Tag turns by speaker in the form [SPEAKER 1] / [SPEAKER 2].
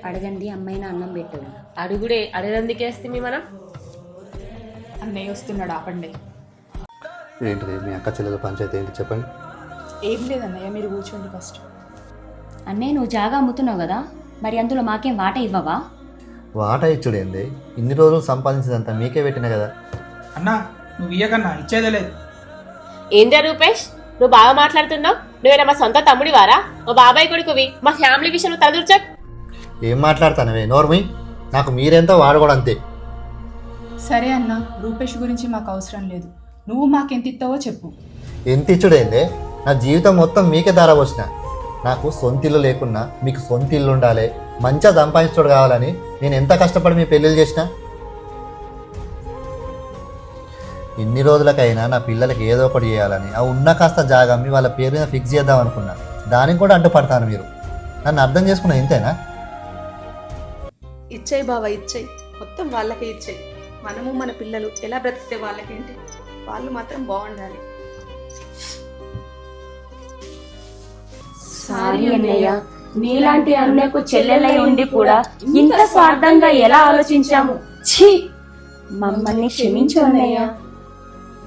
[SPEAKER 1] అడగండి అమ్మాయిన అన్నం పెట్టదు.
[SPEAKER 2] అడుగుడే అడగందుకేస్తే మనం.
[SPEAKER 3] అన్నయ్య వస్తున్నాడు, ఆపండి.
[SPEAKER 4] ఏంటిది మీ అక్క చెల్లెల పంచాయతీ ఏంటి చెప్పండి.
[SPEAKER 3] ఏం లేదన్నయ్య, మీరు కూర్చోండి ఫస్ట్.
[SPEAKER 1] అన్నయ్య నువ్వు జాగా అమ్ముతున్నావు కదా, మరి అందులో మాకేం వాట ఇవ్వవా?
[SPEAKER 4] వాట ఇచ్చుడు ఏంది? ఇన్ని రోజులు సంపాదించిందంతా మీకే పెట్టినా కదా.
[SPEAKER 5] అన్నా నువ్వు ఇయ్యకన్నా, ఇచ్చేదే లేదు.
[SPEAKER 2] ఏంద్రా రూపేష్, నువ్వు బాగా మాట్లాడుతున్నావు. నువ్వేనా మా సొంత తమ్ముడి వారా? మా బాబాయ్ కొడుకువి. మా ఫ్యామిలీ విషయంలో తలదూర్చక్.
[SPEAKER 4] ఏం మాట్లాడతానవే నోర్మి, నాకు మీరెంతో వాడు కూడా అంతే.
[SPEAKER 3] సరే అన్న, రూపేష్ గురించి మాకు అవసరం లేదు. నువ్వు మాకెంత ఇస్తావో చెప్పు.
[SPEAKER 4] ఎంత ఇచ్చుడేందే? నా జీవితం మొత్తం మీకే దార పోసిన. నాకు సొంత ఇల్లు లేకున్నా మీకు సొంత ఇల్లు ఉండాలి, మంచిగా సంపాదించుడు కావాలని నేను ఎంత కష్టపడి మీ పెళ్ళిళ్ళు చేసిన. ఇన్ని రోజులకైనా నా పిల్లలకి ఏదో ఒకటి చేయాలని ఆ ఉన్న కాస్త జాగా మీ వాళ్ళ పేరు మీద ఫిక్స్ చేద్దాం అనుకున్నా. దానికి కూడా అడ్డుపడతాను. మీరు నన్ను అర్థం చేసుకున్నా ఇంతేనా?
[SPEAKER 6] ఇచ్చేయి బావా, ఇచ్చేయి. మొత్తం వాళ్ళకే ఇచ్చేయి. మనము మన పిల్లలు ఎలా బ్రతికితే వాళ్ళకేంటి, వాళ్ళు మాత్రం బాగుండాలి.
[SPEAKER 1] సారీ అన్నయ్య, నీలాంటి అన్నకు చెల్లెలై ఉండి కూడా ఇంత స్వార్థంగా ఎలా ఆలోచించాము. ఛీ, మమ్మల్ని క్షమించు అన్నయ్య.